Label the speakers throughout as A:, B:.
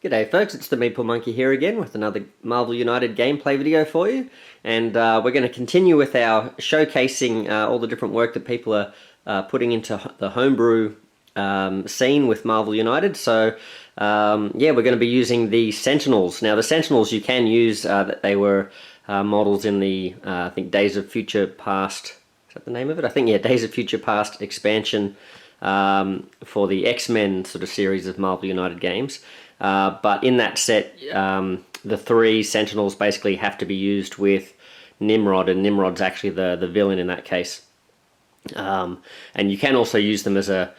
A: G'day folks, it's the Meeple Monkey here again with another Marvel United gameplay video for you, and we're going to continue with our showcasing all the different work that people are putting into the homebrew scene with Marvel United. So yeah, we're going to be using the Sentinels. Now the Sentinels you can use, that they were models in the I think Days of Future Past, is that the name of it? I think, yeah, Days of Future Past expansion for the X-Men sort of series of Marvel United games. But in that set, the three Sentinels basically have to be used with Nimrod, and Nimrod's actually the villain in that case. And you can also use them as a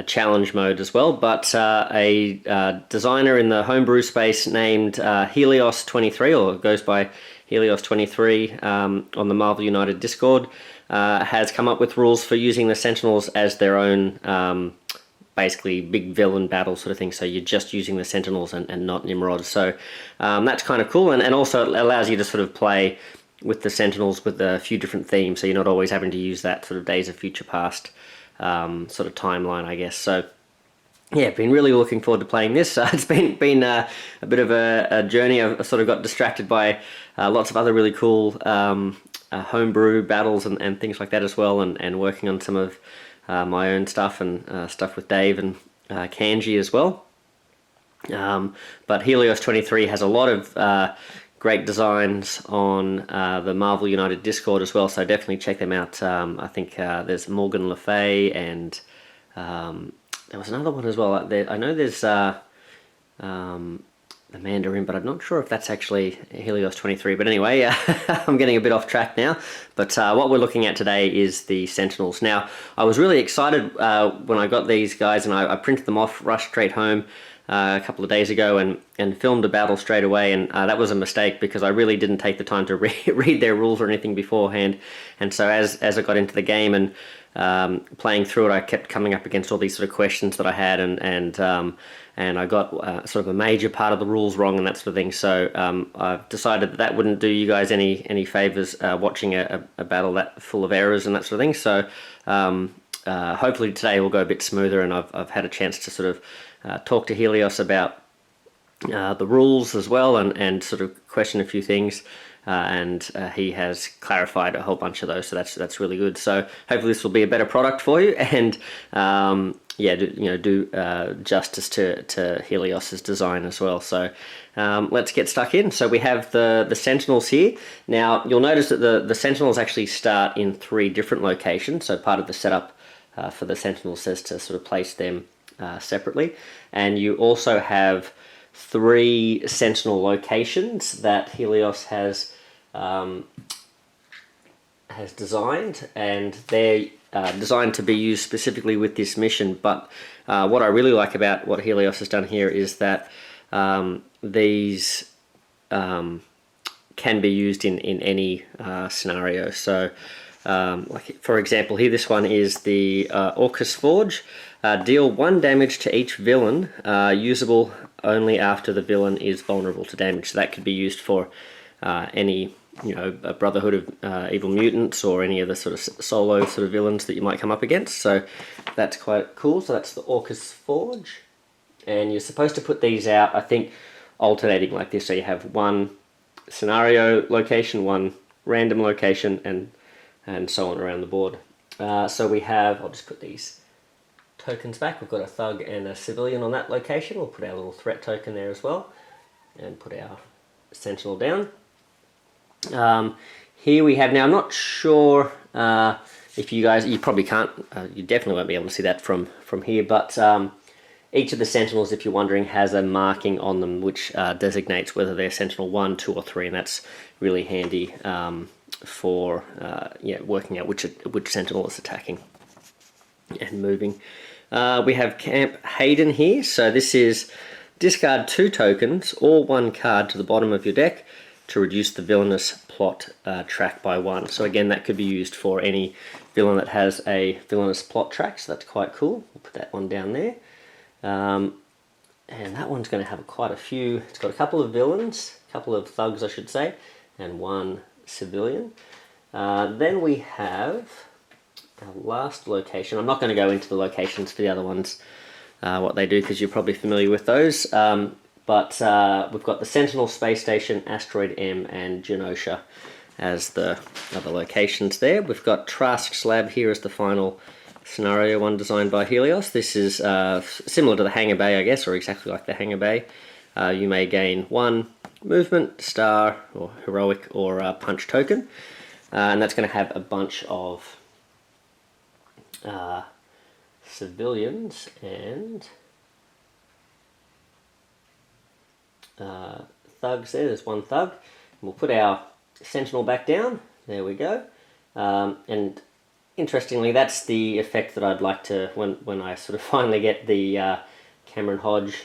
A: challenge mode as well, but a designer in the homebrew space named Helios23, or goes by Helios23 on the Marvel United Discord, has come up with rules for using the Sentinels as their own basically big villain battle sort of thing, so you're just using the Sentinels and not Nimrod. So that's kind of cool, and also it allows you to sort of play with the Sentinels with a few different themes, so you're not always having to use that sort of Days of Future Past sort of timeline, I guess. So yeah, been really looking forward to playing this. It's been a bit of a journey. I've sort of got distracted by lots of other really cool homebrew battles and things like that as well, and working on some of my own stuff and stuff with Dave and Kanji as well. But Helios23 has a lot of great designs on the Marvel United Discord as well, so definitely check them out. I think there's Morgan Le Fay, and there was another one as well. I know there's the Mandarin, but I'm not sure if that's actually Helios23. But anyway, I'm getting a bit off track now. But what we're looking at today is the Sentinels. Now, I was really excited when I got these guys, and I printed them off, rushed straight home a couple of days ago, and filmed a battle straight away. And that was a mistake, because I really didn't take the time to read their rules or anything beforehand. And so as I got into the game and playing through it, I kept coming up against all these sort of questions that I had, and I got sort of a major part of the rules wrong and that sort of thing. So I've decided that wouldn't do you guys any favors watching a battle that full of errors and that sort of thing. So hopefully today will go a bit smoother, and I've had a chance to sort of talk to Helios about the rules as well, and sort of question a few things. And he has clarified a whole bunch of those, so that's really good. So hopefully this will be a better product for you, and yeah, do justice to Helios's design as well. So let's get stuck in. So we have the Sentinels here. Now you'll notice that the Sentinels actually start in 3 different locations. So part of the setup for the Sentinels says to sort of place them separately, and you also have 3 Sentinel locations that Helios has designed, and they're designed to be used specifically with this mission. But what I really like about what Helios has done here is that these can be used in any scenario. So like for example here, this one is the Orcus Forge. Deal 1 damage to each villain, usable only after the villain is vulnerable to damage. So that could be used for any, a Brotherhood of Evil Mutants, or any of the sort of solo sort of villains that you might come up against. So that's quite cool. So that's the Orcus Forge, and you're supposed to put these out, I think, alternating like this. So you have 1 scenario location, 1 random location, and so on around the board. So we have, I'll just put these tokens back. We've got a thug and a civilian on that location. We'll put our little threat token there as well, and put our sentinel down. Here we have, now I'm not sure if you probably can't, you definitely won't be able to see that from here, but each of the sentinels, if you're wondering, has a marking on them which designates whether they're sentinel 1, 2 or 3, and that's really handy for working out which sentinel is attacking and moving. We have Camp Hayden here. So this is discard 2 tokens or 1 card to the bottom of your deck to reduce the villainous plot track by 1. So again, that could be used for any villain that has a villainous plot track, so that's quite cool. We'll put that one down there. And that one's going to have quite a few. It's got a couple of villains, a couple of thugs I should say, and 1 civilian. Then we have our last location. I'm not going to go into the locations for the other ones, what they do, because you're probably familiar with those. But we've got the Sentinel Space Station, Asteroid M, and Genoshan as the other locations there. We've got Trask's lab here as the final scenario one designed by Helios. This is similar to the hangar bay, I guess, or exactly like the hangar bay. You may gain 1 movement, star, or heroic, or punch token. And that's going to have a bunch of civilians and thugs there. There's 1 thug. We'll put our Sentinel back down. There we go. And interestingly, that's the effect that I'd like to, when I sort of finally get the Cameron Hodge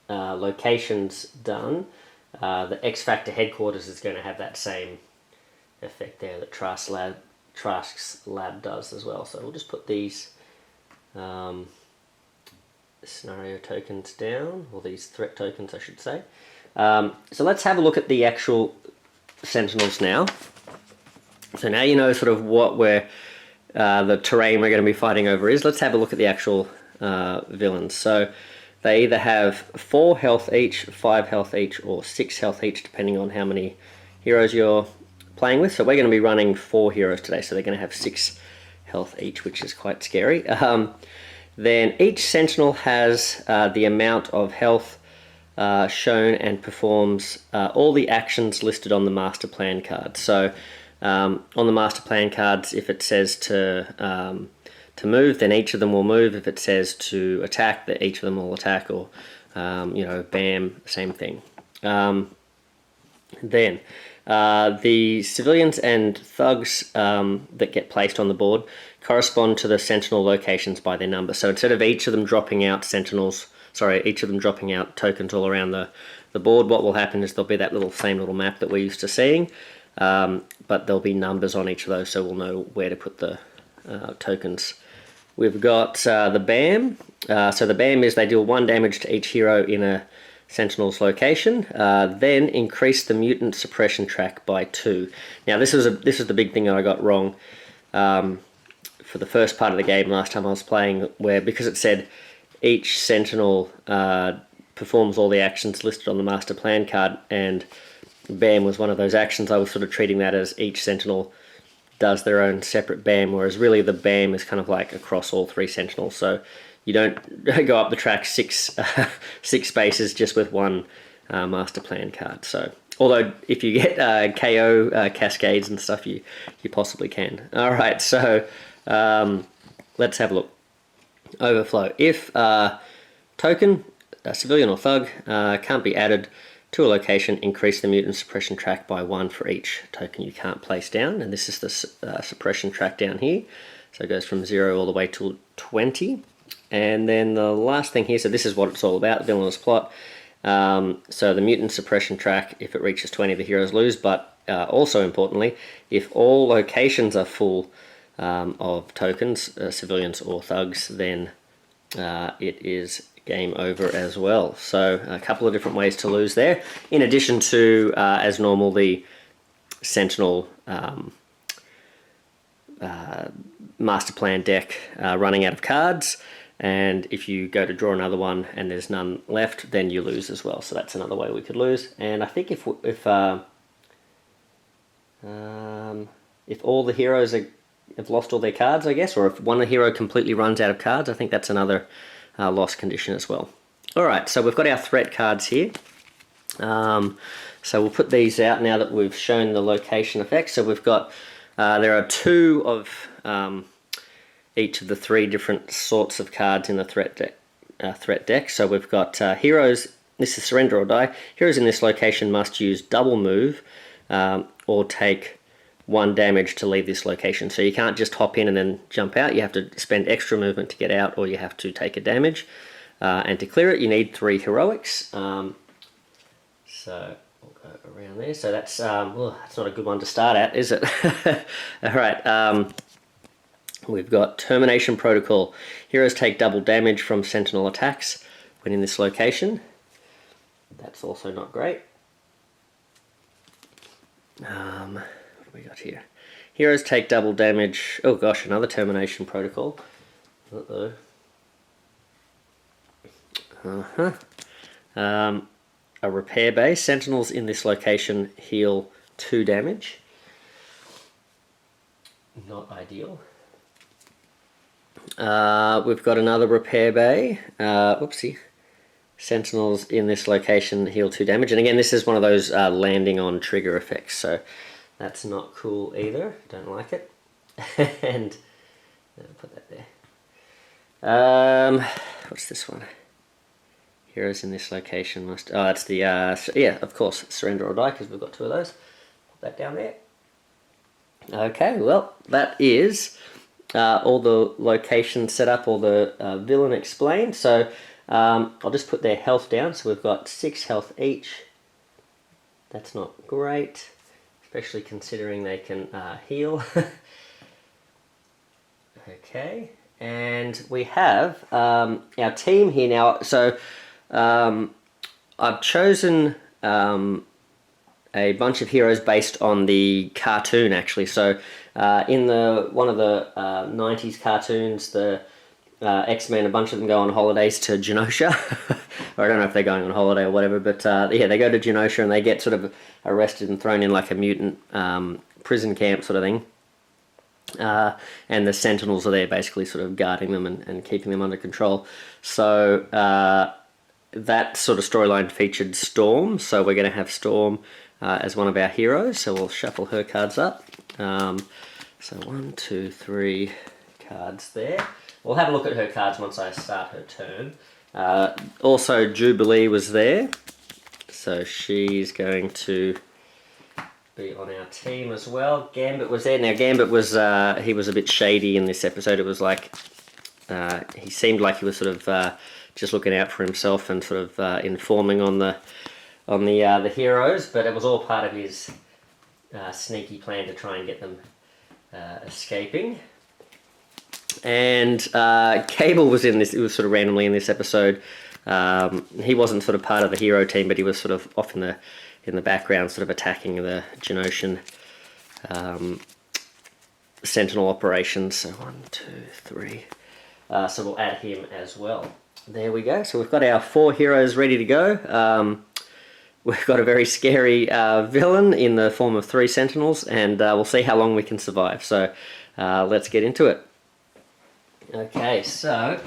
A: locations done, the X Factor headquarters is going to have that same effect there that Trask's lab does as well. So we'll just put these scenario tokens down, or these threat tokens I should say. So let's have a look at the actual Sentinels now. So now you know sort of what the terrain we're going to be fighting over is. Let's have a look at the actual villains. So they either have 4 health each, 5 health each, or 6 health each, depending on how many heroes you're playing with. So we're going to be running 4 heroes today, so they're going to have 6 health each, which is quite scary. Then each Sentinel has the amount of health shown and performs all the actions listed on the master plan card. So on the master plan cards, if it says to move, then each of them will move. If it says to attack, then each of them will attack, or you know, bam, same thing. Then the civilians and thugs that get placed on the board correspond to the Sentinel locations by their number. So instead of each of them dropping out dropping out tokens all around the board, what will happen is there'll be that same little map that we're used to seeing, but there'll be numbers on each of those, so we'll know where to put the tokens. We've got the BAM. So the BAM is they deal 1 damage to each hero in a Sentinel's location, then increase the mutant suppression track by 2. Now this is the big thing that I got wrong for the first part of the game last time I was playing, where because it said each Sentinel performs all the actions listed on the master plan card, and BAM was one of those actions, I was sort of treating that as each Sentinel does their own separate BAM, whereas really the BAM is kind of like across all 3 Sentinels. So you don't go up the track 6 spaces just with 1 master plan card. So although if you get KO cascades and stuff, you possibly can. All right, so let's have a look. Overflow. If token, civilian or thug, can't be added to a location, increase the mutant suppression track by 1 for each token you can't place down. And this is the suppression track down here. So it goes from 0 all the way to 20. And then the last thing here, so this is what it's all about, the villainous plot. So the mutant suppression track, if it reaches 20, the heroes lose, but also importantly, if all locations are full of tokens, civilians or thugs, then it is game over as well. So a couple of different ways to lose there, in addition to, as normal, the Sentinel master plan deck running out of cards, and if you go to draw another one and there's none left, then you lose as well. So that's another way we could lose. And I think if all the heroes have lost all their cards, I guess, or if one hero completely runs out of cards, I think that's another loss condition as well. Alright, so we've got our threat cards here. So we'll put these out now that we've shown the location effects. So we've got, there are 2 of each of the 3 different sorts of cards in the threat deck. So we've got heroes, this is surrender or die. Heroes in this location must use double move or take 1 damage to leave this location. So you can't just hop in and then jump out. You have to spend extra movement to get out, or you have to take a damage. And to clear it, you need 3 heroics. So we'll go around there. So that's that's not a good one to start at, is it? All right. We've got Termination Protocol. Heroes take double damage from Sentinel attacks when in this location. That's also not great. What have we got here? Heroes take double damage. Oh gosh, another Termination Protocol. Uh-oh. a repair base. Sentinels in this location heal 2 damage. Not ideal. We've got another repair bay. Whoopsie. Sentinels in this location heal 2 damage. And again, this is one of those landing on trigger effects, so that's not cool either. Don't like it. And I'll put that there. What's this one? Heroes in this location must... Oh, that's the... yeah, of course, surrender or die, because we've got 2 of those. Put that down there. Okay, well, that is all the locations set up, all the villain explained. So I'll just put their health down. So we've got 6 health each. That's not great, especially considering they can heal. Okay, and we have our team here now. So I've chosen a bunch of heroes based on the cartoon, actually. So in one of the 90s cartoons, the X-Men, a bunch of them go on holidays to Genosha. Or I don't know if they're going on holiday or whatever, but yeah, they go to Genosha and they get sort of arrested and thrown in like a mutant prison camp sort of thing. And the Sentinels are there basically sort of guarding them and keeping them under control. So that sort of storyline featured Storm, so we're going to have Storm as one of our heroes, so we'll shuffle her cards up. So 1, 2, 3 cards there. We'll have a look at her cards once I start her turn. Also, Jubilee was there, so she's going to be on our team as well. Gambit was there. Now Gambit was he was a bit shady in this episode. It was like he seemed like he was sort of just looking out for himself and sort of informing on the heroes, but it was all part of his sneaky plan to try and get them escaping. And Cable was in this. It was sort of randomly in this episode. He wasn't sort of part of the hero team, but he was sort of off in the background, sort of attacking the Genoshan Sentinel operations. So 1, 2, 3. So we'll add him as well. There we go. So we've got our 4 heroes ready to go. We've got a very scary villain in the form of 3 Sentinels, and we'll see how long we can survive. So let's get into it. Okay, so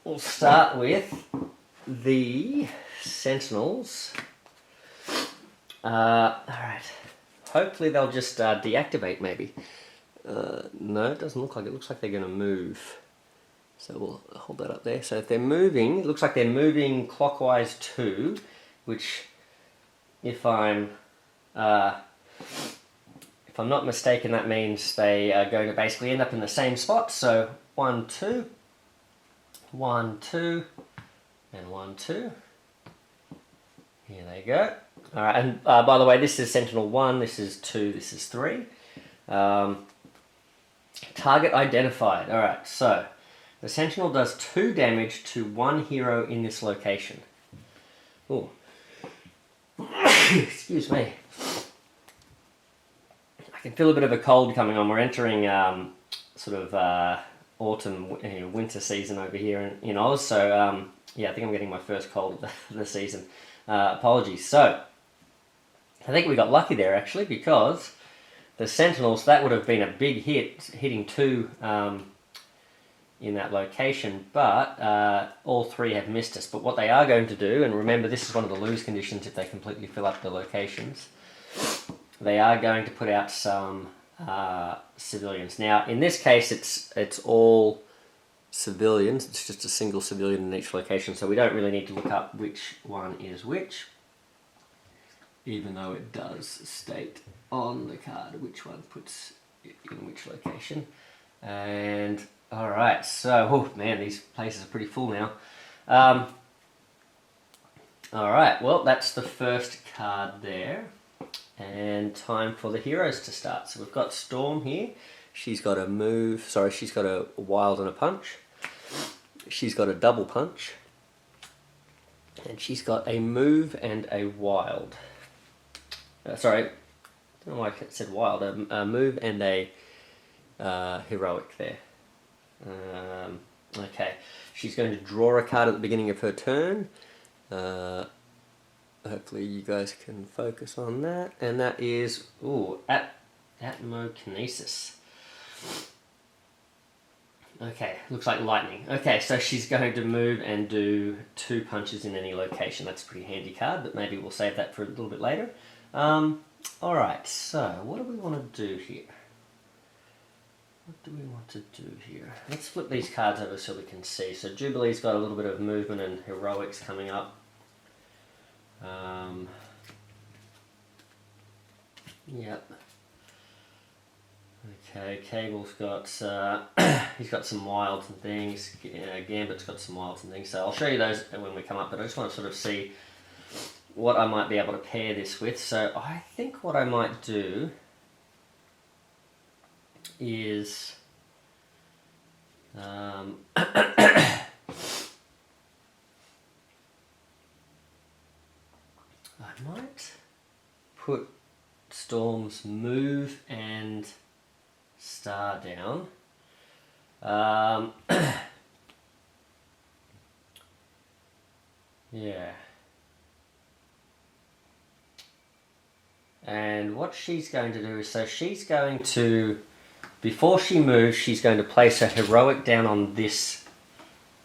A: we'll start with the Sentinels. Alright, hopefully they'll just deactivate maybe. No, it doesn't look like it. It looks like they're going to move. So we'll hold that up there. So if they're moving, it looks like they're moving clockwise too, which if I'm not mistaken, that means they are going to basically end up in the same spot. So 1, 2, 1, 2, and 1, 2. Here they go. All right, and by the way, this is Sentinel 1, this is 2, this is 3. Target identified. All right, so the Sentinel does 2 damage to 1 hero in this location. Oh, excuse me. I can feel a bit of a cold coming on. We're entering sort of autumn, winter season over here in Oz. So yeah, I think I'm getting my first cold of the season. Apologies. So I think we got lucky there actually, because the Sentinels, that would have been a big hit, hitting 2 in that location, but all 3 have missed us. But what they are going to do, and remember this is one of the lose conditions if they completely fill up the locations, they are going to put out some civilians. Now in this case it's all civilians, it's just a single civilian in each location, so we don't really need to look up which one is which, even though it does state on the card which one puts it in which location. And alright, so, oh man, these places are pretty full now. Alright, well that's the first card there. And time for the heroes to start. So we've got Storm here. She's got a move, sorry, she's got a wild and a punch. She's got a double punch. And she's got a move and a wild. Sorry, I don't know why I said wild. A move and a heroic there. Okay, she's going to draw a card at the beginning of her turn. hopefully you guys can focus on that. And that is, ooh, Atmokinesis. Okay, looks like lightning. Okay, so she's going to move and do 2 punches in any location. That's a pretty handy card, but maybe we'll save that for a little bit later. Alright, so what do we want to do here? What do we want to do here? Let's flip these cards over so we can see. So Jubilee's got a little bit of movement and heroics coming up. Yep. Okay, Cable's got, he's got some wilds and things. Gambit's got some wilds and things. So I'll show you those when we come up, but I just want to sort of see what I might be able to pair this with. So I think what I might do is I might put Storm's move and star down. Yeah. And what she's going to do is, so she's going to, before she moves, she's going to place her heroic down on this.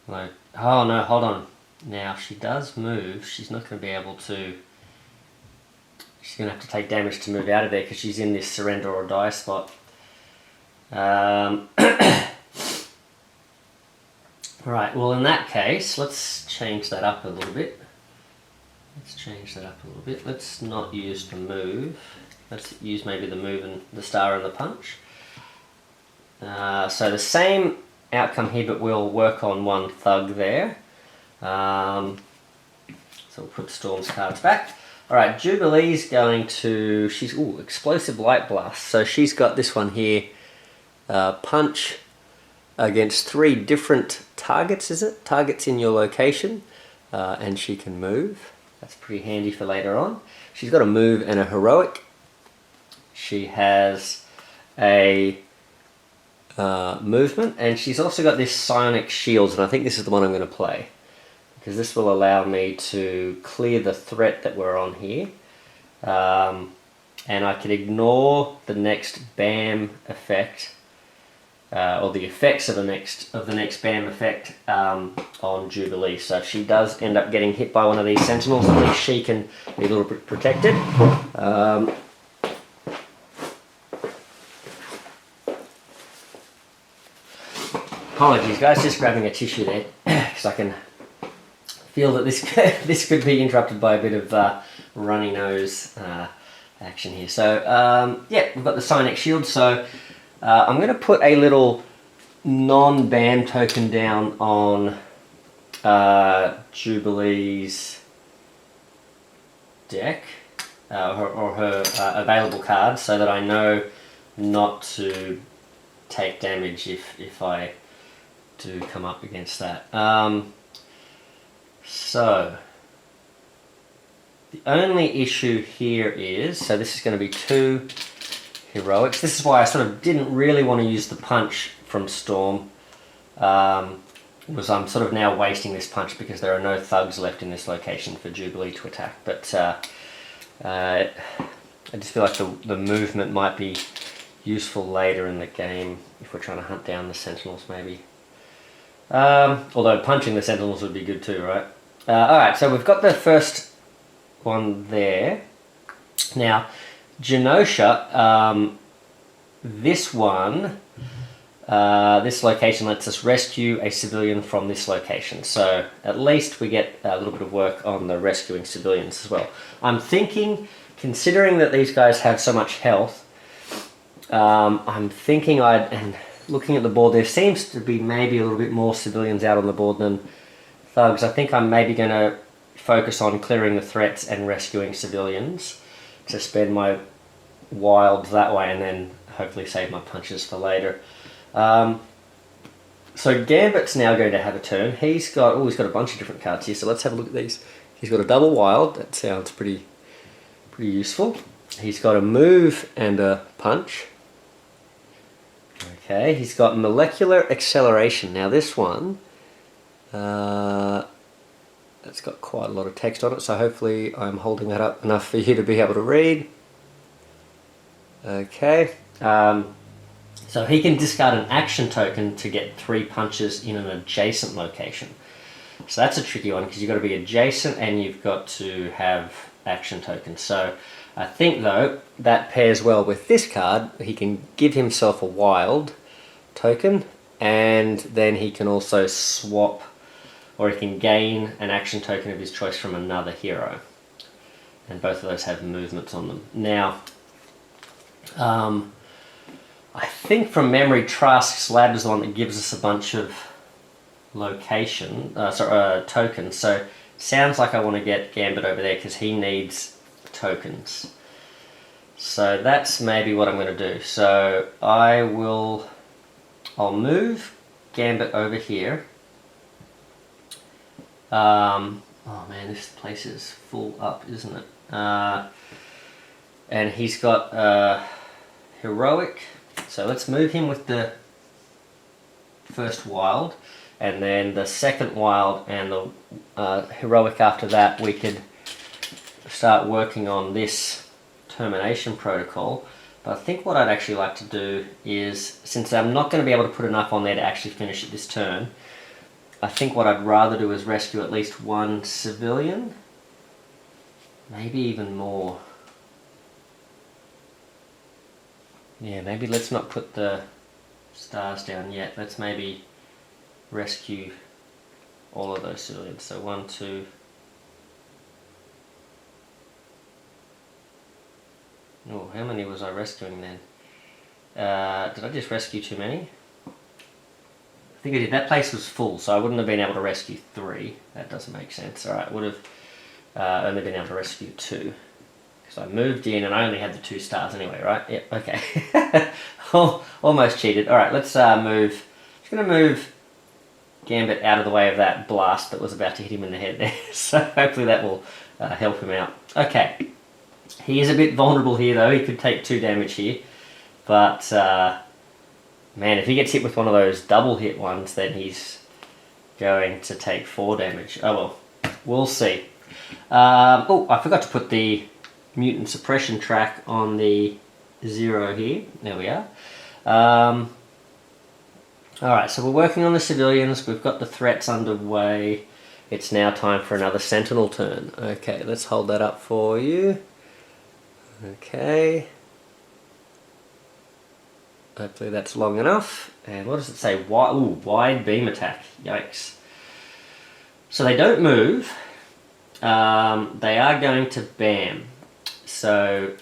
A: Like, oh no, hold on. Now, if she does move, she's not going to be able to, she's going to have to take damage to move out of there because she's in this surrender or die spot. Right, well in that case, let's change that up a little bit. Let's not use the move. Let's use maybe the move and the star and the punch. So the same outcome here, but we'll work on 1 thug there. So we'll put Storm's cards back. Alright, Jubilee's going to, she's, ooh, Explosive Light Blast. So she's got this one here, punch against 3 different targets, is it? Targets in your location, and she can move. That's pretty handy for later on. She's got a move and a heroic. She has a movement, and she's also got this Psionic Shields, and I think this is the one I'm going to play, because this will allow me to clear the threat that we're on here. And I can ignore the next BAM effect, or the effects of the next BAM effect on Jubilee. So if she does end up getting hit by one of these Sentinels, at least she can be a little bit protected. Apologies guys, just grabbing a tissue there, because I can feel that this could be interrupted by a bit of runny nose action here. So yeah, we've got the Psionic Shield, so I'm going to put a little non-BAM token down on Jubilee's deck, or her available cards, so that I know not to take damage if I do come up against that. So the only issue here is, so this is going to be 2 heroics. This is why I sort of didn't really want to use the punch from Storm, was I'm sort of now wasting this punch because there are no thugs left in this location for Jubilee to attack. But I just feel like the movement might be useful later in the game if we're trying to hunt down the Sentinels maybe. Although punching the Sentinels would be good too, right? Alright, so we've got the first one there. Now, Genoshan, this one, this location lets us rescue a civilian from this location. So at least we get a little bit of work on the rescuing civilians as well. I'm thinking, considering that these guys have so much health, I'm thinking and looking at the board, there seems to be maybe a little bit more civilians out on the board than thugs. I think I'm maybe going to focus on clearing the threats and rescuing civilians to spend my wilds that way, and then hopefully save my punches for later. So Gambit's now going to have a turn. He's got a bunch of different cards here, so let's have a look at these. He's got a double wild. That sounds pretty useful. He's got a move and a punch. Okay, he's got molecular acceleration. Now this one, That's got quite a lot of text on it, so hopefully I'm holding that up enough for you to be able to read. Okay, so he can discard an action token to get 3 punches in an adjacent location. So that's a tricky one because you've got to be adjacent and you've got to have action tokens. So I think though that pairs well with this card. He can give himself a wild token, and then he can also swap, or he can gain an action token of his choice from another hero. And both of those have movements on them. Now, I think from memory, Trask's Lab is the one that gives us a bunch of tokens. So sounds like I want to get Gambit over there because he needs tokens. So that's maybe what I'm going to do. So I'll move Gambit over here. Oh man, this place is full up, isn't it? And he's got Heroic. So let's move him with the first wild, and then the second wild and the Heroic after that. We could start working on this termination protocol. But I think what I'd actually like to do is, since I'm not going to be able to put enough on there to actually finish it this turn, I think what I'd rather do is rescue at least 1 civilian, maybe even more. Yeah, maybe let's not put the stars down yet. Let's maybe rescue all of those civilians. So 1, 2. Oh, how many was I rescuing then? Did I just rescue too many? I think I did. That place was full, so I wouldn't have been able to rescue 3. That doesn't make sense. Alright, would have only been able to rescue 2. Because I moved in and I only had the 2 stars anyway, right? Yep, okay. Almost cheated. Alright, let's move. Just going to move Gambit out of the way of that blast that was about to hit him in the head there. So hopefully that will help him out. Okay. He is a bit vulnerable here though. He could take 2 damage here. But, man, if he gets hit with one of those double hit ones, then he's going to take 4 damage. Oh well, we'll see. Oh, I forgot to put the mutant suppression track on the 0 here. There we are. Alright, so we're working on the civilians. We've got the threats underway. It's now time for another Sentinel turn. Okay, let's hold that up for you. Okay. Hopefully that's long enough. And what does it say? Wide beam attack. Yikes. So they don't move. They are going to BAM. So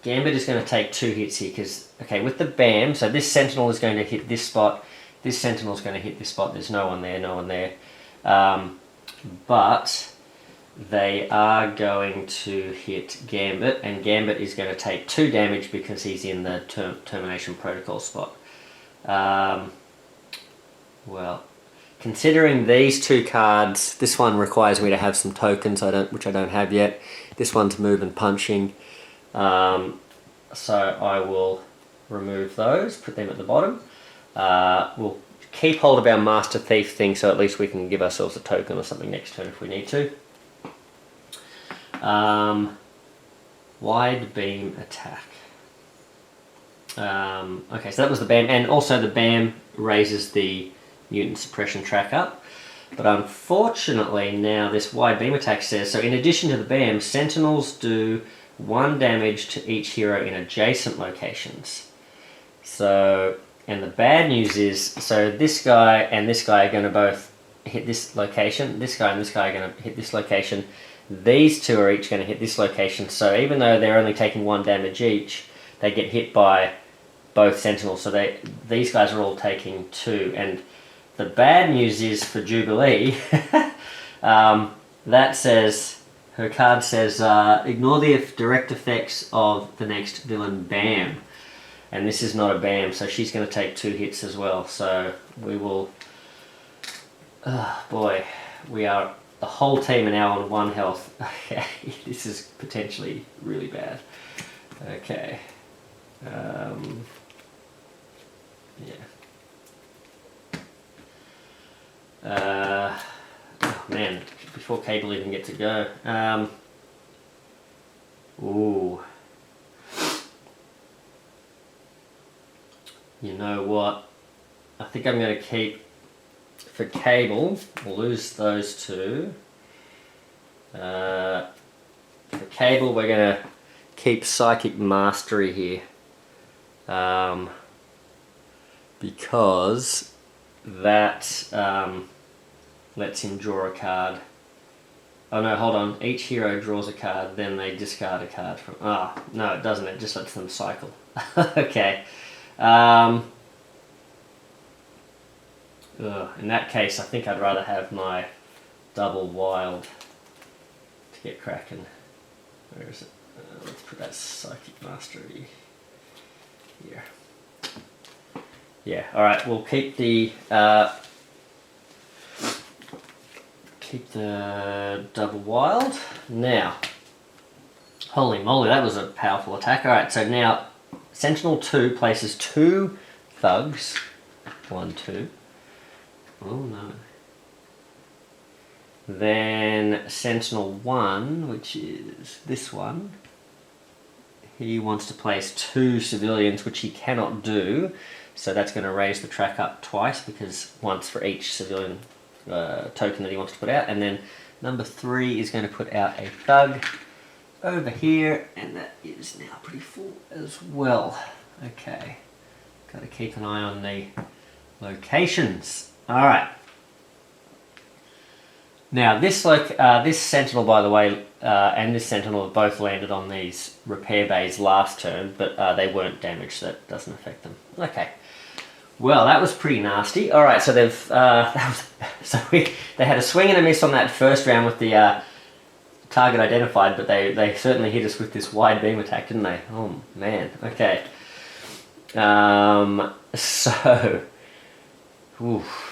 A: Gambit is going to take 2 hits here because, okay, with the BAM, so this Sentinel is going to hit this spot. This Sentinel is going to hit this spot. There's no one there, no one there. But they are going to hit Gambit, and Gambit is going to take 2 damage because he's in the termination protocol spot. Well, considering these 2 cards, this one requires me to have some tokens, which I don't have yet. This one's move and punching, so I will remove those, put them at the bottom. We'll keep hold of our Master Thief thing, so at least we can give ourselves a token or something next turn if we need to. Wide beam attack. Okay, so that was the BAM, and also the BAM raises the mutant suppression track up. But unfortunately now this wide beam attack says, so in addition to the BAM, Sentinels do 1 damage to each hero in adjacent locations. So, and the bad news is, so this guy and this guy are going to both hit this location. This guy and this guy are going to hit this location. These 2 are each going to hit this location. So even though they're only taking 1 damage each, they get hit by both Sentinels. So these guys are all taking 2. And the bad news is for Jubilee, that says, her card says, ignore the direct effects of the next villain BAM. And this is not a BAM, so she's going to take 2 hits as well. So we will, boy, we are, the whole team are now on 1 health. Okay, this is potentially really bad. Okay. Yeah. Oh man, before Cable even gets to go. Ooh. You know what? I think I'm going to keep, for Cable, we'll lose those two. For Cable, we're going to keep Psychic Mastery here. Because that lets him draw a card. Oh no, hold on. Each hero draws a card, then they discard a card from... Ah, no it doesn't, it just lets them cycle. Okay. In that case, I think I'd rather have my double wild to get cracking. Where is it? Let's put that Psychic Mastery here. Yeah, alright, we'll keep the double wild. Now, holy moly, that was a powerful attack. Alright, so now Sentinel 2 places 2 thugs. 1, 2. Oh no. Then Sentinel 1, which is this one, he wants to place 2 civilians, which he cannot do. So that's going to raise the track up twice, because once for each civilian token that he wants to put out. And then number 3 is going to put out a thug over here, and that is now pretty full as well. Okay, got to keep an eye on the locations. Alright. Now this Sentinel, by the way, and this Sentinel have both landed on these repair bays last turn, but they weren't damaged, so that doesn't affect them. Okay. Well, that was pretty nasty. Alright, so they've they had a swing and a miss on that first round with the target identified, but they certainly hit us with this wide beam attack, didn't they? Oh man. Okay. So oof.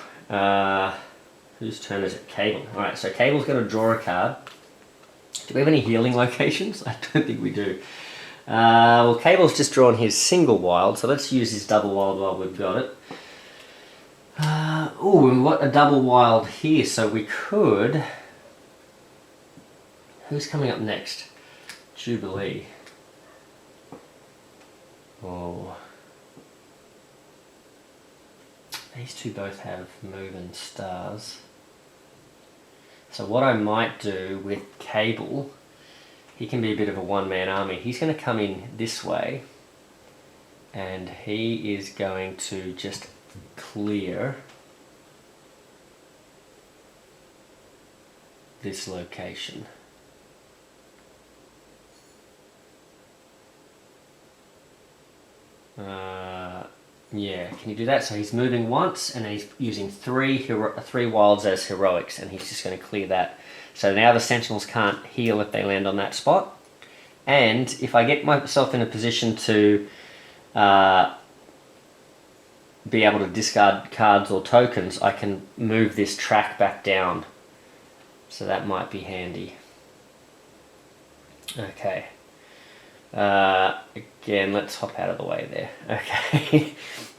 A: Whose turn is it? Cable. Alright, so Cable's going to draw a card. Do we have any healing locations? I don't think we do. Well, Cable's just drawn his single wild, so let's use his double wild while we've got it. Oh, we've got a double wild here, so we could... Who's coming up next? Jubilee. Oh. These two both have move and stars. So what I might do with Cable, he can be a bit of a one-man army. He's going to come in this way, and he is going to just clear this location. Yeah, can you do that? So he's moving once, and then he's using three wilds as heroics, and he's just going to clear that. So now the Sentinels can't heal if they land on that spot. And if I get myself in a position to be able to discard cards or tokens, I can move this track back down. So that might be handy. Okay. Again, let's hop out of the way there. Okay.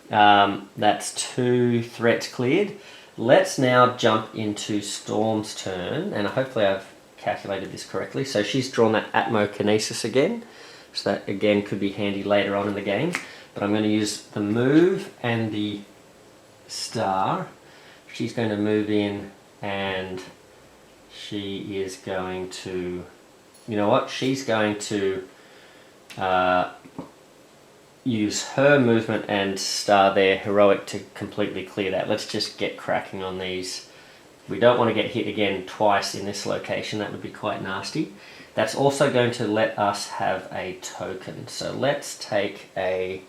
A: That's 2 threats cleared. Let's now jump into Storm's turn, and hopefully I've calculated this correctly. So she's drawn that Atmokinesis again, so that again could be handy later on in the game. But I'm going to use the move and the star. She's going to move in, and she is going to, you know what, she's going to use her movement and star there, heroic, to completely clear that. Let's just get cracking on these. We don't want to get hit again twice in this location, that would be quite nasty. That's also going to let us have a token. So let's take a,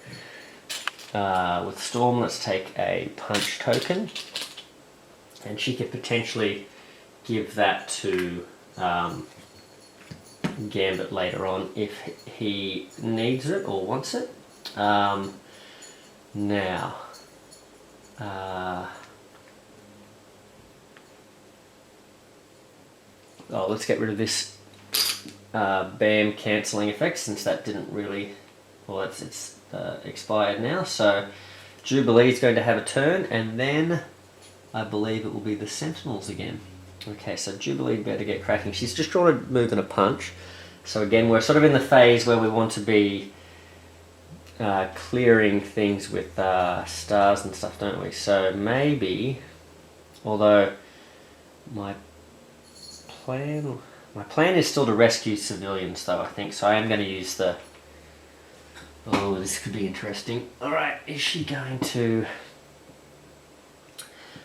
A: with Storm, let's take a punch token, and she could potentially give that to Gambit later on if he needs it or wants it. Now, let's get rid of this BAM cancelling effect, since that didn't really, well, it's expired now. So Jubilee is going to have a turn, and then I believe it will be the Sentinels again. Okay, so Jubilee better get cracking. She's just drawn a move and a punch. So again, we're sort of in the phase where we want to be clearing things with stars and stuff, don't we? So maybe, although my plan is still to rescue civilians though, I think. So I am going to use the... Oh, this could be interesting. Alright, is she going to...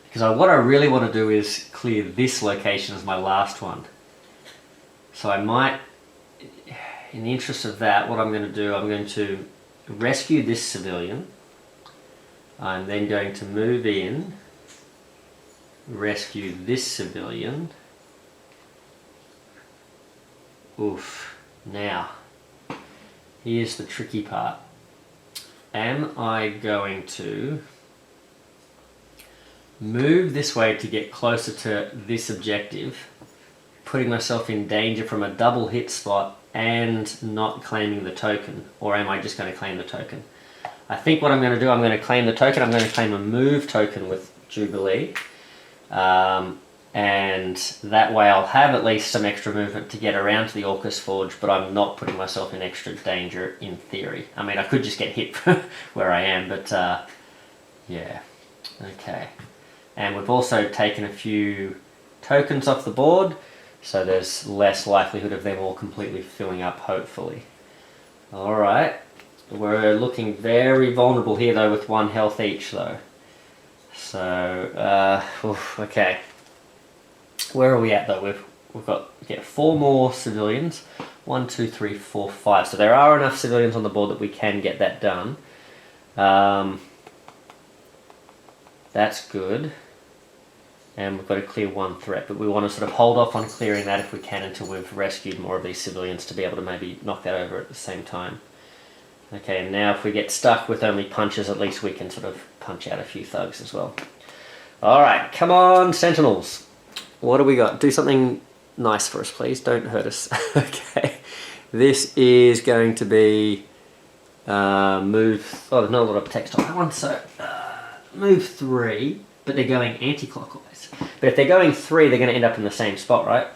A: Because what I really want to do is clear this location as my last one. So I might, in the interest of that, what I'm going to do, I'm going to rescue this civilian. I'm then going to move in, rescue this civilian. Oof. Now, here's the tricky part. Am I going to move this way to get closer to this objective, putting myself in danger from a double hit spot and not claiming the token? Or am I just going to claim the token? I think what I'm going to do, I'm going to claim the token. I'm going to claim a move token with Jubilee. And that way I'll have at least some extra movement to get around to the Orcus Forge, but I'm not putting myself in extra danger in theory. I mean, I could just get hit where I am, but yeah. Okay. And we've also taken a few tokens off the board, so there's less likelihood of them all completely filling up, hopefully. Alright, we're looking very vulnerable here though with 1 health each though. So, okay. Where are we at though? We've got 4 more civilians. 1, 2, 3, 4, 5. So there are enough civilians on the board that we can get that done. That's good. And we've got to clear 1 threat, but we want to sort of hold off on clearing that if we can until we've rescued more of these civilians to be able to maybe knock that over at the same time. Okay, and now if we get stuck with only punches, at least we can sort of punch out a few thugs as well. Alright, come on, Sentinels. What do we got? Do something nice for us, please. Don't hurt us. Okay. This is going to be move... Oh, there's not a lot of text on that one, so move 3, but they're going anti-clockwise. But if they're going 3, they're going to end up in the same spot, right?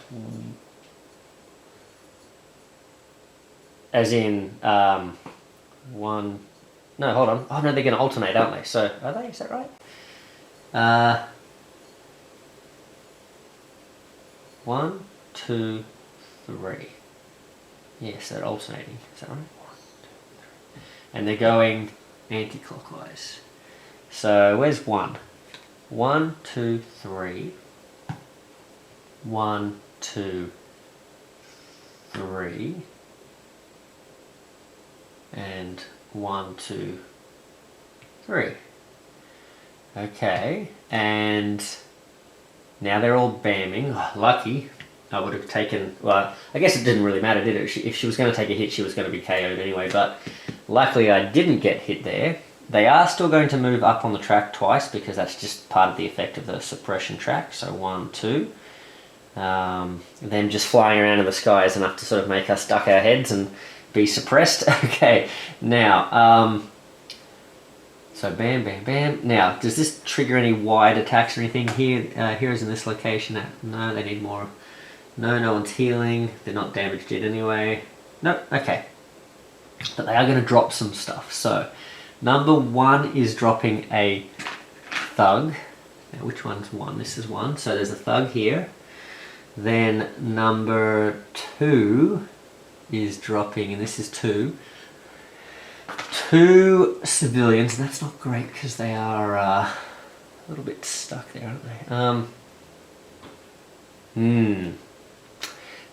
A: As in, 1... No, hold on. Oh, no, they're going to alternate, aren't they? So, are they? Is that right? 1, 2, 3. Yes, they're alternating. Is that right? 1, 2, 3. And they're going anti-clockwise. So, where's 1? 1, 2, 3. 1, 2, 3. And 1, 2, 3. Okay, and now they're all bamming. Oh, lucky. I would have taken... Well, I guess it didn't really matter, did it? If she was going to take a hit, she was going to be KO'd anyway, but luckily I didn't get hit there. They are still going to move up on the track twice because that's just part of the effect of the suppression track. So 1, 2. Them just flying around in the sky is enough to sort of make us duck our heads and be suppressed. Okay, now, so bam, bam, bam. Now, does this trigger any wide attacks or anything here? Heroes in this location. No, they need more. No one's healing. They're not damaged yet anyway. Nope, okay. But they are going to drop some stuff. So, number 1 is dropping a thug. Now, which one's 1? This is 1. So there's a thug here. Then number 2 is dropping, and this is 2. 2 civilians, and that's not great because they are a little bit stuck there, aren't they?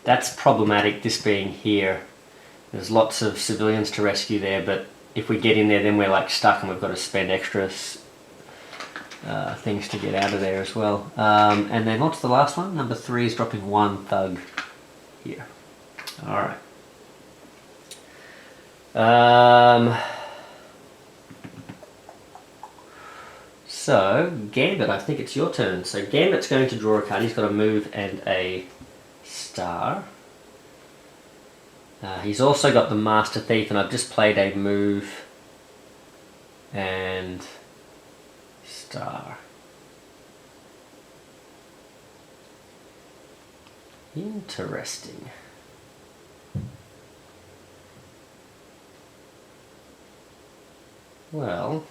A: That's problematic, this being here. There's lots of civilians to rescue there, but if we get in there, then we're like stuck and we've got to spend extra things to get out of there as well. And then what's the last one? Number 3 is dropping 1 thug here. Alright. So, Gambit, I think it's your turn. So Gambit's going to draw a card. He's got a move and a star. He's also got the Master Thief, and I've just played a move and star. Interesting. Well,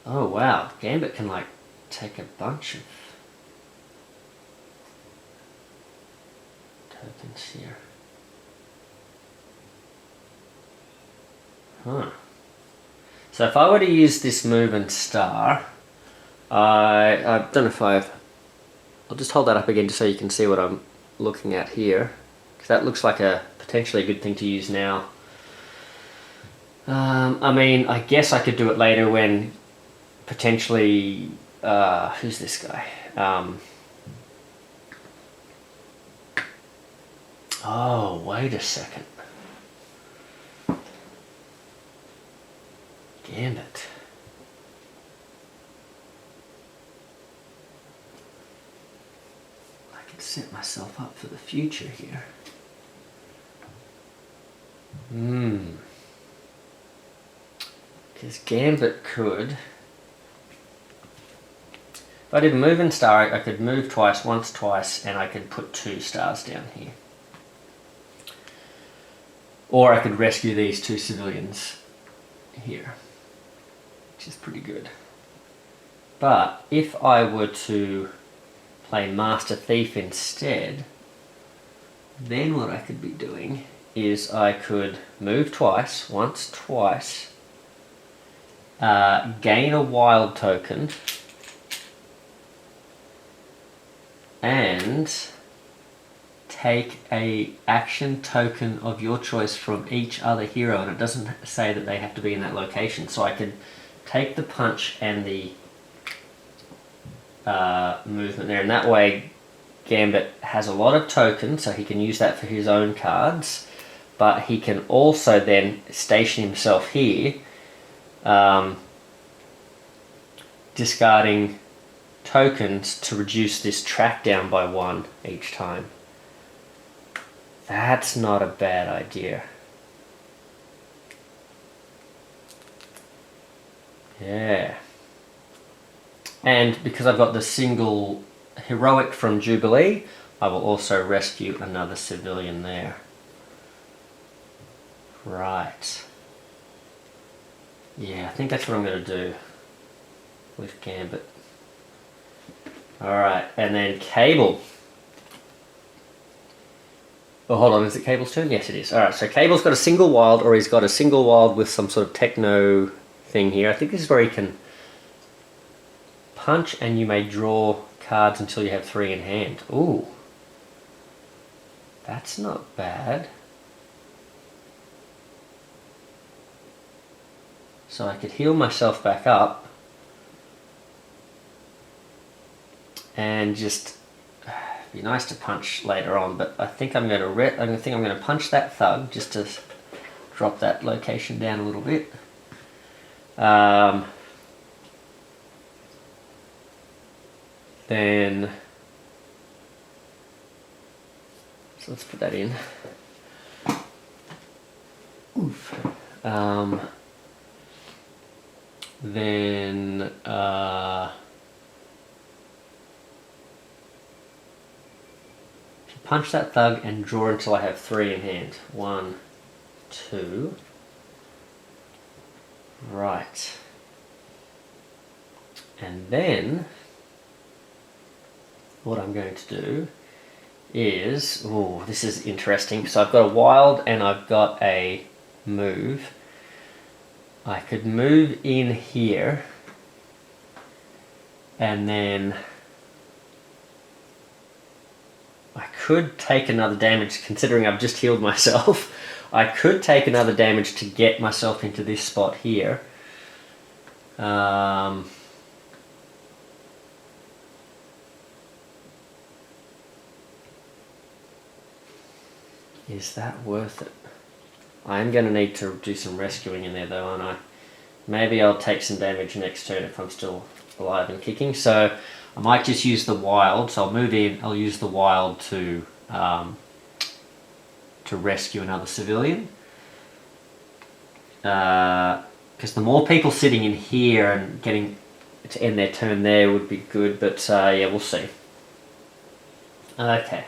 A: oh wow, Gambit can like take a bunch of tokens here. Huh. So if I were to use this move and star, I don't know if I'll just hold that up again just so you can see what I'm looking at here, because that looks like a potentially a good thing to use now. I mean, I guess I could do it later when potentially, who's this guy? Oh, wait a second. Gambit. I could set myself up for the future here. Because Gambit could... If I did move and star, I could move twice, once, twice, and I could put 2 stars down here. Or I could rescue these 2 civilians here, which is pretty good. But if I were to play Master Thief instead, then what I could be doing is I could move twice, once, twice, gain a wild token, and take a action token of your choice from each other hero, and it doesn't say that they have to be in that location. So I could take the punch and the movement there, and that way Gambit has a lot of tokens, so he can use that for his own cards, but he can also then station himself here, discarding tokens to reduce this track down by 1 each time. That's not a bad idea. Yeah. And because I've got the single heroic from Jubilee, I will also rescue another civilian there. Right. Yeah, I think that's what I'm going to do with Gambit. Alright, and then Cable. Oh, hold on, is it Cable's turn? Yes, it is. Alright, so Cable's got a single wild, or he's got a single wild with some sort of techno thing here. I think this is where he can punch and you may draw cards until you have 3 in hand. Ooh. That's not bad. So I could heal myself back up and just be nice to punch later on, but I think I'm going to punch that thug just to drop that location down a little bit. Then so let's put that in. Oof. Then punch that thug and draw until I have 3 in hand. 1, 2. Right. And then what I'm going to do is, oh, this is interesting. So I've got a wild and I've got a move. I could move in here and then I could take another damage, considering I've just healed myself. I could take another damage to get myself into this spot here. Is that worth it? I am going to need to do some rescuing in there though, aren't I? Maybe I'll take some damage next turn if I'm still alive and kicking. So I might just use the wild. So I'll move in, I'll use the wild to rescue another civilian. because the more people sitting in here and getting to end their turn there would be good, but yeah, we'll see. Okay.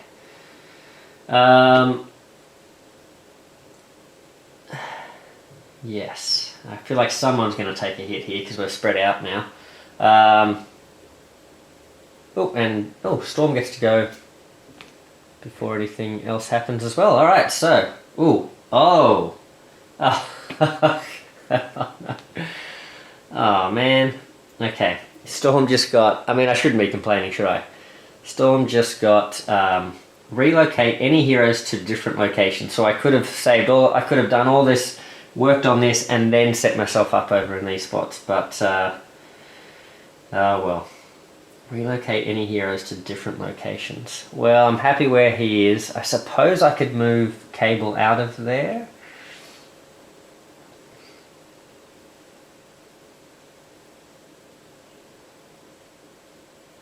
A: Yes, I feel like someone's going to take a hit here because we're spread out now. Storm gets to go before anything else happens as well. All right, so oh man. Okay, Storm just got. I mean, I shouldn't be complaining, should I? Storm just got relocate any heroes to different locations. So I could have saved all. I could have done all this, worked on this, and then set myself up over in these spots. But well. Relocate any heroes to different locations. Well, I'm happy where he is. I suppose I could move Cable out of there.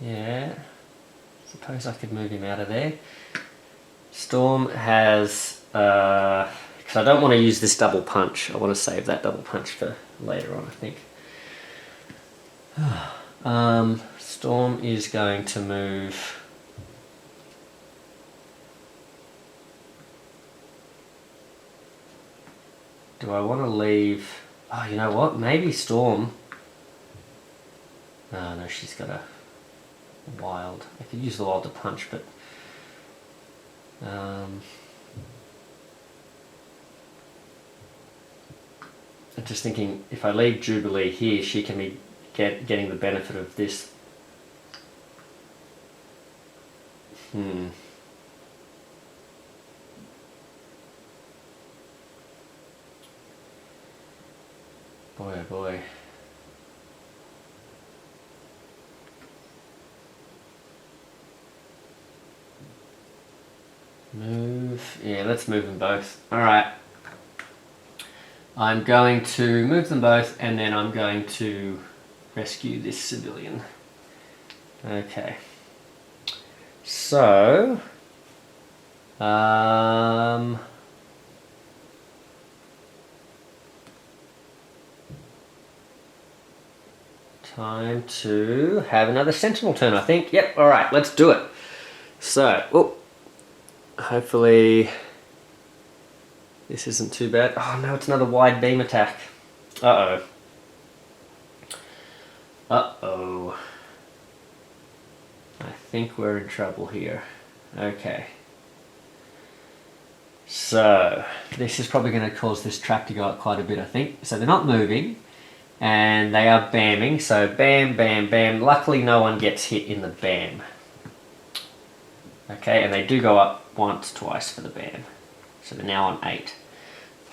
A: Yeah. Suppose I could move him out of there. Storm has... because I don't want to use this double punch. I want to save that double punch for later on, I think. Storm is going to move... Do I want to leave... Oh, you know what? Maybe Storm... Oh, no, she's got a wild. I could use the wild to punch, but... I'm just thinking, if I leave Jubilee here, she can be getting the benefit of this. Boy, oh boy. Move. Yeah, let's move them both. Alright. I'm going to move them both, and then I'm going to rescue this civilian. Okay. So... time to have another Sentinel turn, I think. Yep, alright, let's do it. So, hopefully this isn't too bad. Oh no, it's another wide beam attack. Uh-oh. Uh-oh. I think we're in trouble here. Okay. So, this is probably going to cause this track to go up quite a bit, I think. So they're not moving, and they are bamming. So bam, bam, bam. Luckily no one gets hit in the bam. Okay, and they do go up once, twice for the bam. So they're now on 8.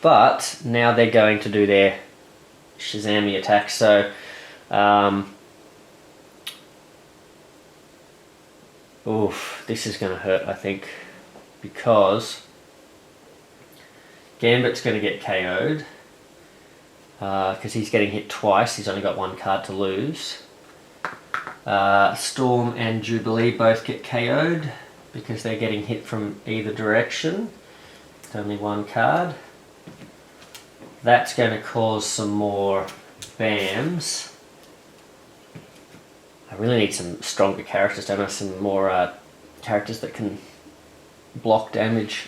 A: But now they're going to do their Shazami attack. So, oof, this is going to hurt, I think, because Gambit's going to get KO'd because he's getting hit twice. He's only got 1 card to lose. Storm and Jubilee both get KO'd because they're getting hit from either direction. It's only 1 card. That's going to cause some more BAMs. I really need some stronger characters, don't I? Some more characters that can block damage.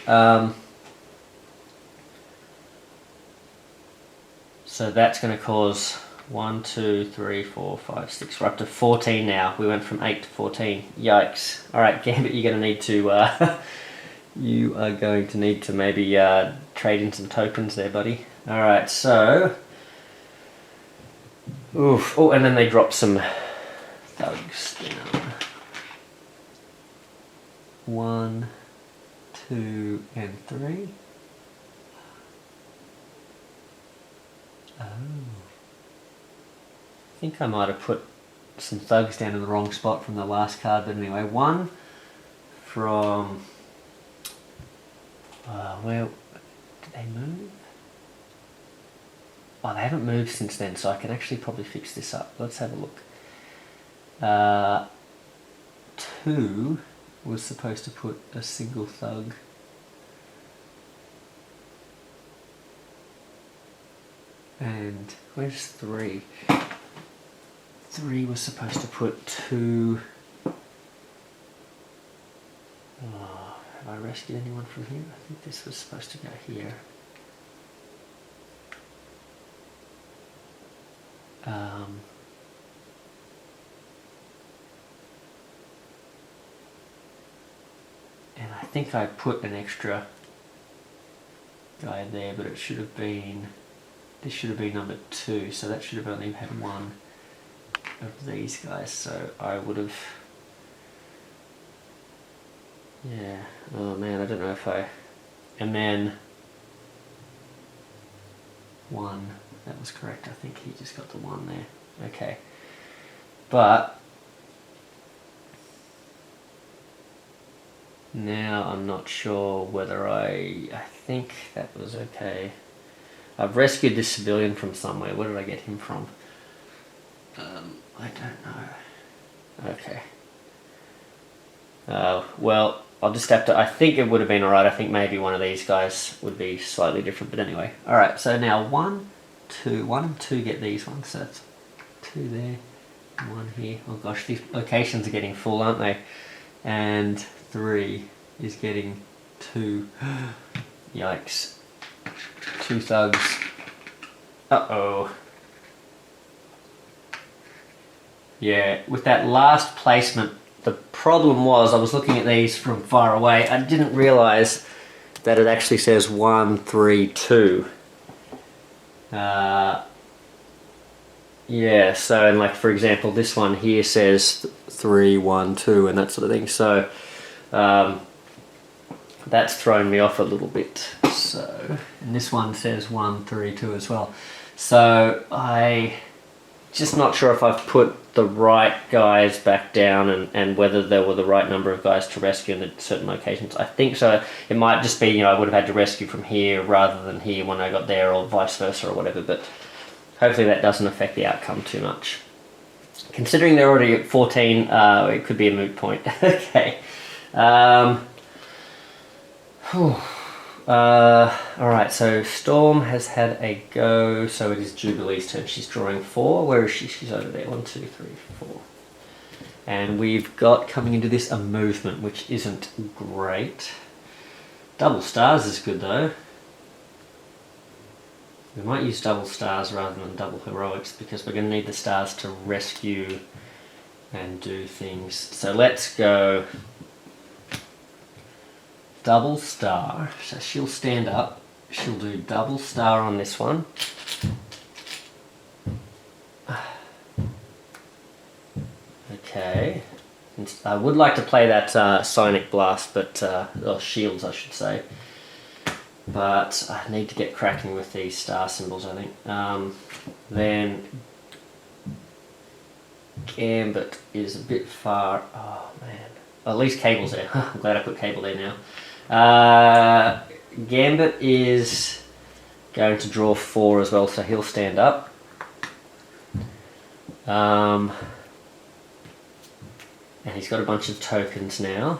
A: So that's going to cause 1, 2, 3, 4, 5, 6. We're up to 14 now. We went from 8 to 14. Yikes! All right, Gambit, you're going to need to. You are going to need to maybe trade in some tokens there, buddy. All right, so. Oof! Oh, and then they drop some thugs down. 1, 2, and 3. Oh. I think I might have put some thugs down in the wrong spot from the last card, but anyway, 1 from... where did they move? Oh, they haven't moved since then, so I can actually probably fix this up. Let's have a look. 2 was supposed to put a single thug. And where's 3? 3 was supposed to put 2. Oh, have I rescued anyone from here? I think this was supposed to go here. And I think I put an extra guy there, but it should have been, this should have been number 2, so that should have only had 1 of these guys, so I would have, yeah, oh man, I don't know if I, and then 1, that was correct, I think he just got the 1 there, okay, but now I'm not sure whether I think that was okay. I've rescued this civilian from somewhere. Where did I get him from? I don't know. Okay. Well, I'll just have to, I think it would have been alright. I think maybe one of these guys would be slightly different, but anyway. Alright, so now 1, 2, 1 and 2 get these ones. So that's 2 there, 1 here. Oh gosh, these locations are getting full, aren't they? And 3 is getting 2. Yikes. 2 thugs. Uh-oh. Yeah, with that last placement, the problem was I was looking at these from far away. I didn't realise that it actually says 1, 3, 2. Yeah, so and like for example, this one here says 3, 1, 2, and that sort of thing. So that's thrown me off a little bit. So, and this one says 1, 3, 2 as well. So I just not sure if I've put the right guys back down and whether there were the right number of guys to rescue in certain locations. I think so. It might just be, you know, I would have had to rescue from here rather than here when I got there, or vice versa or whatever, but hopefully that doesn't affect the outcome too much. Considering they're already at 14, it could be a moot point. Okay. Alright, so Storm has had a go, so it is Jubilee's turn. She's drawing 4. Where is she? She's over there. 1, 2, 3, 4. And we've got coming into this a movement, which isn't great. Double stars is good though. We might use double stars rather than double heroics because we're going to need the stars to rescue and do things. So let's go double star. So she'll stand up. She'll do double star on this one. Okay. And I would like to play that Sonic Blast, but or Shields I should say. But I need to get cracking with these star symbols, I think. Then Gambit is a bit far. Oh man. At least Cable's there. I'm glad I put Cable there now. Gambit is going to draw 4 as well, so he'll stand up. And he's got a bunch of tokens now.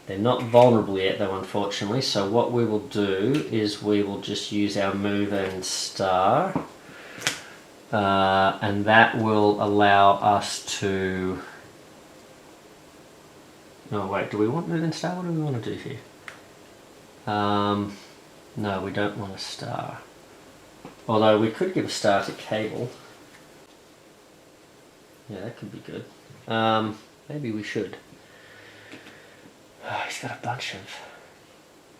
A: They're not vulnerable yet though, unfortunately, so what we will do is we will just use our move and star, and that will allow us to... Oh wait, do we want move and star? What do we want to do here? No, we don't want a star. Although we could give a star to Cable. Yeah, that could be good. Maybe we should. Oh, he's got a bunch of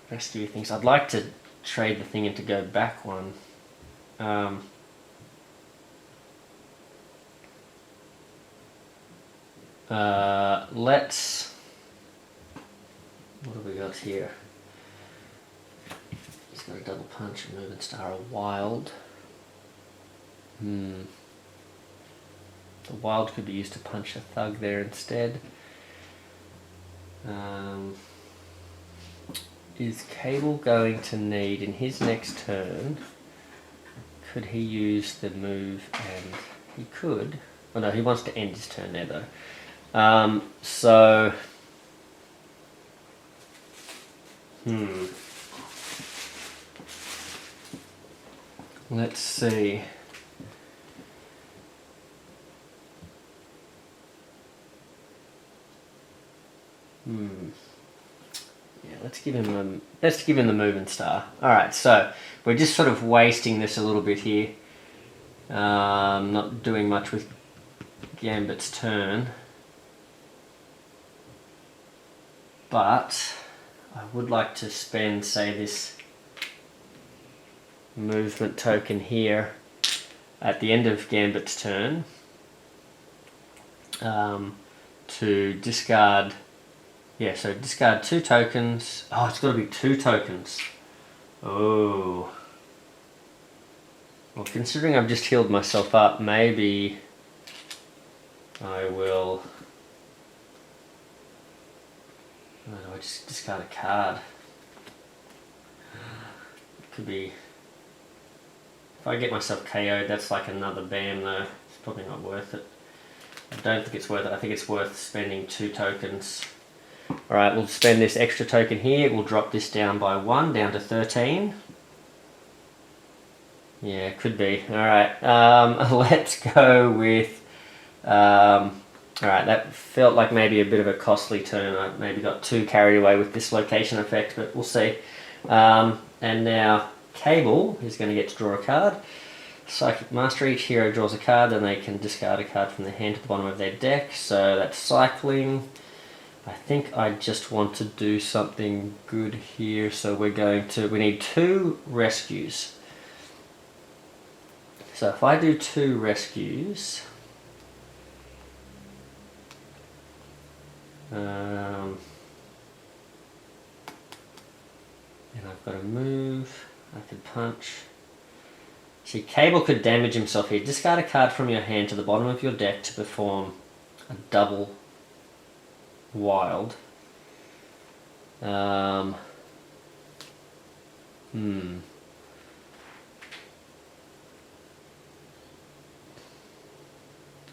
A: rescue things. I'd like to trade the thing into go back 1. Let's... What have we got here? He's got a double punch, a move and star, a wild. The wild could be used to punch a thug there instead. Is Cable going to need, in his next turn, could he use the move and... He could. Oh no, he wants to end his turn there though. So... Let's see. Yeah, let's give him the movement star. All right, so we're just sort of wasting this a little bit here. Not doing much with Gambit's turn, but I would like to spend, say, this movement token here at the end of Gambit's turn to discard. Yeah, so discard 2 tokens. Oh, it's got to be 2 tokens. Oh. Well, considering I've just healed myself up, maybe I will... Oh, do I just discard a card? It could be... If I get myself KO'd, that's like another BAM though. It's probably not worth it. I don't think it's worth it. I think it's worth spending 2 tokens. Alright, we'll spend this extra token here. We'll drop this down by 1, down to 13. Yeah, could be. Alright, let's go with... Alright, that felt like maybe a bit of a costly turn. I maybe got too carried away with this location effect, but we'll see. And now Cable is going to get to draw a card. Psychic Master, each hero draws a card and they can discard a card from their hand to the bottom of their deck. So that's cycling. I think I just want to do something good here, so we need 2 rescues. So if I do 2 rescues, and I've got to move, I could punch. See, Cable could damage himself here. Discard a card from your hand to the bottom of your deck to perform a double wild.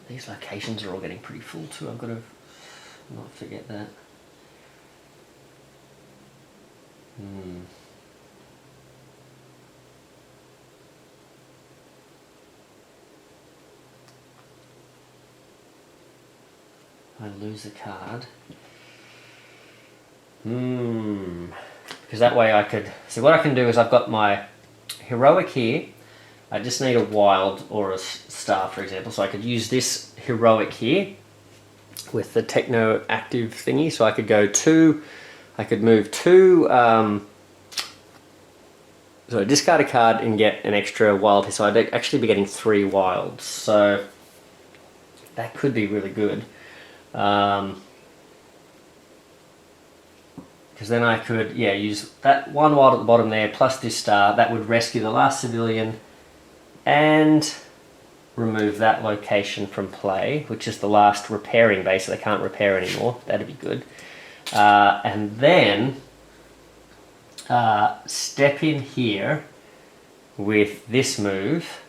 A: These locations are all getting pretty full too. I've got to not forget that. I lose a card. Because that way I could... So what I can do is I've got my heroic here. I just need a wild or a star, for example. So I could use this heroic here with the techno active thingy. So I could go 2... I could move 2... so discard a card and get an extra wild here. So I'd actually be getting 3 wilds. So that could be really good. Because then I could, yeah, use that 1 wild at the bottom there plus this star. That would rescue the last civilian and remove that location from play, which is the last repairing base, so they can't repair anymore. That'd be good. And then step in here with this move,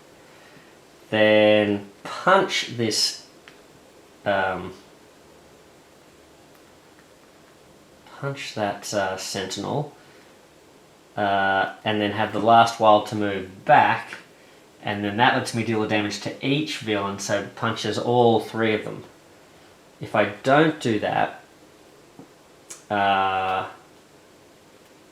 A: then punch this punch that Sentinel, and then have the last wild to move back, and then that lets me deal the damage to each villain, so it punches all 3 of them. If I don't do that,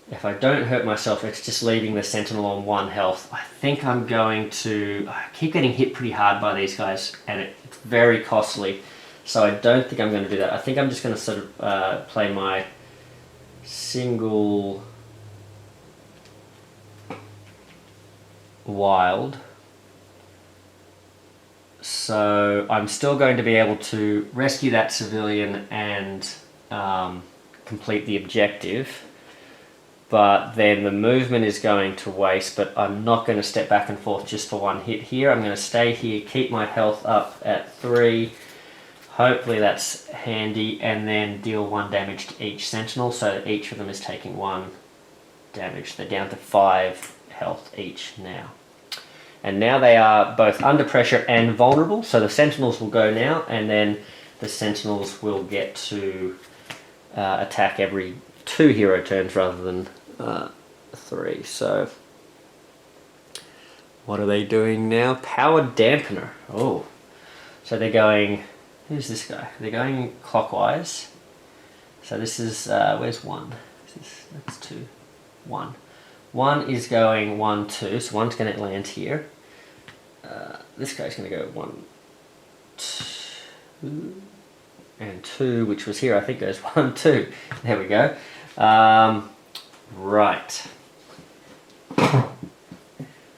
A: if I don't hurt myself, it's just leaving the Sentinel on 1 health. I think I'm going to... I keep getting hit pretty hard by these guys, and it's very costly, so I don't think I'm going to do that. I think I'm just going to sort of play my single wild. So I'm still going to be able to rescue that civilian and complete the objective, but then the movement is going to waste, but I'm not going to step back and forth just for 1 hit here. I'm going to stay here, keep my health up at 3. Hopefully that's handy, and then deal 1 damage to each Sentinel, so that each of them is taking 1 damage. They're down to 5 health each now. And now they are both under pressure and vulnerable, so the Sentinels will go now, and then the Sentinels will get to attack every 2 hero turns rather than 3. So What are they doing now? Power dampener. Oh. So they're going... Who's this guy? They're going clockwise. So this is... where's 1? That's 2. 1. 1 is going 1, 2. So 1's going to land here. This guy's going to go 1, 2... And 2, which was here, I think goes 1, 2. There we go. Right.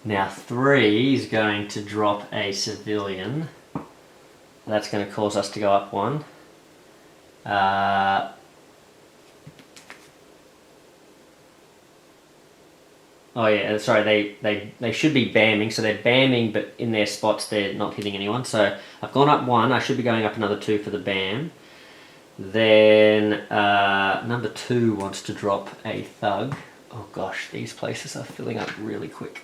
A: Now 3 is going to drop a civilian. That's going to cause us to go up 1. Oh yeah, sorry, they should be bamming, so they're bamming, but in their spots they're not hitting anyone. So I've gone up 1, I should be going up another 2 for the bam. Then number 2 wants to drop a thug. Oh gosh, these places are filling up really quick.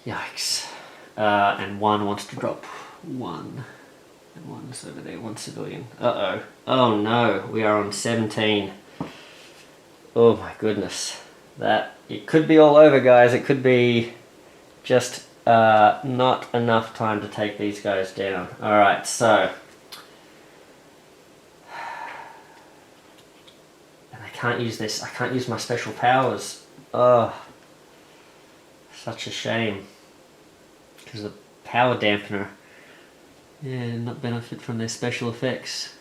A: Yikes. And 1 wants to drop 1. And 1's over there, 1 civilian. Uh-oh. Oh no, we are on 17. Oh my goodness. It could be all over, guys. It could be just not enough time to take these guys down. Alright, so... And I can't use this. I can't use my special powers. Oh. Such a shame. Because the power dampener... Yeah, not benefit from their special effects.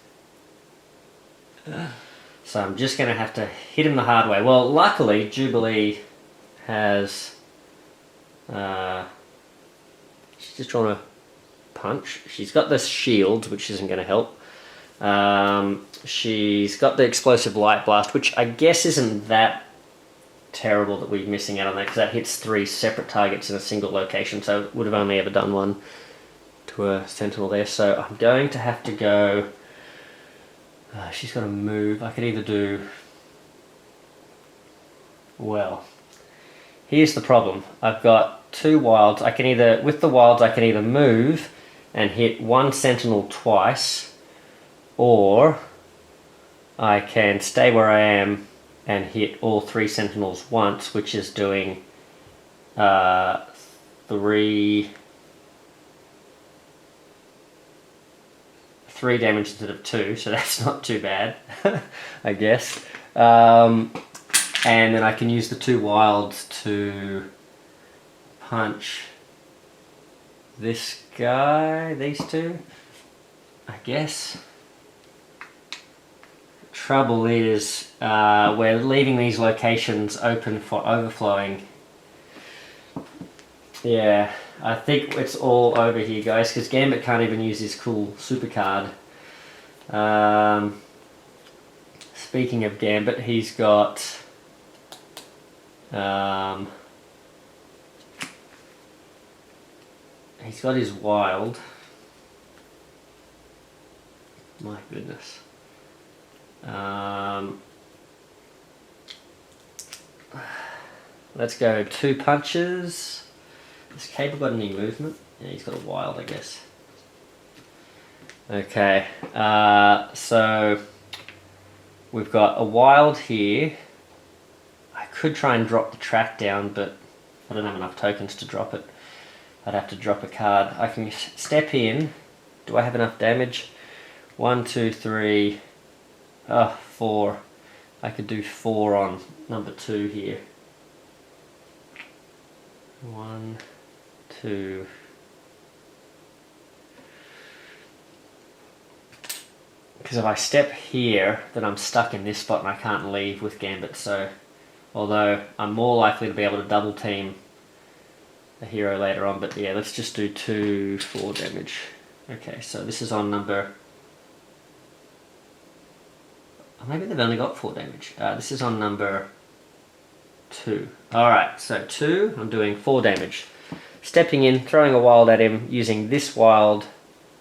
A: So I'm just going to have to hit him the hard way. Well, luckily, Jubilee has... she's just trying to punch. She's got this shield, which isn't going to help. She's got the explosive light blast, which I guess isn't that terrible that we're missing out on that, because that hits 3 separate targets in a single location, so it would have only ever done 1 to a Sentinel there. So I'm going to have to go... she's got to move. I could either do... Well, here's the problem. I've got 2 wilds. I can either, with the wilds, I can either move and hit 1 Sentinel twice, or I can stay where I am and hit all 3 Sentinels once, which is doing 3 damage instead of 2, so that's not too bad, I guess. And then I can use the 2 wilds to punch this guy, these 2, I guess. Trouble is, we're leaving these locations open for overflowing. Yeah, I think it's all over here, guys, because Gambit can't even use his cool super card. Speaking of Gambit, he's got... he's got his wild. My goodness. Let's go 2 punches. Has Cable got any movement? Yeah, he's got a wild, I guess. Okay, so we've got a wild here. I could try and drop the track down, but I don't have enough tokens to drop it. I'd have to drop a card. I can step in. Do I have enough damage? 1, 2, 3... Oh, 4. I could do 4 on number 2 here. 1, 2. Because if I step here, then I'm stuck in this spot and I can't leave with Gambit, so... Although, I'm more likely to be able to double team a hero later on, but yeah, let's just do 2, 4 damage. Okay, so this is on number... Maybe they've only got 4 damage. This is on number 2. Alright, so 2, I'm doing 4 damage. Stepping in, throwing a wild at him, using this wild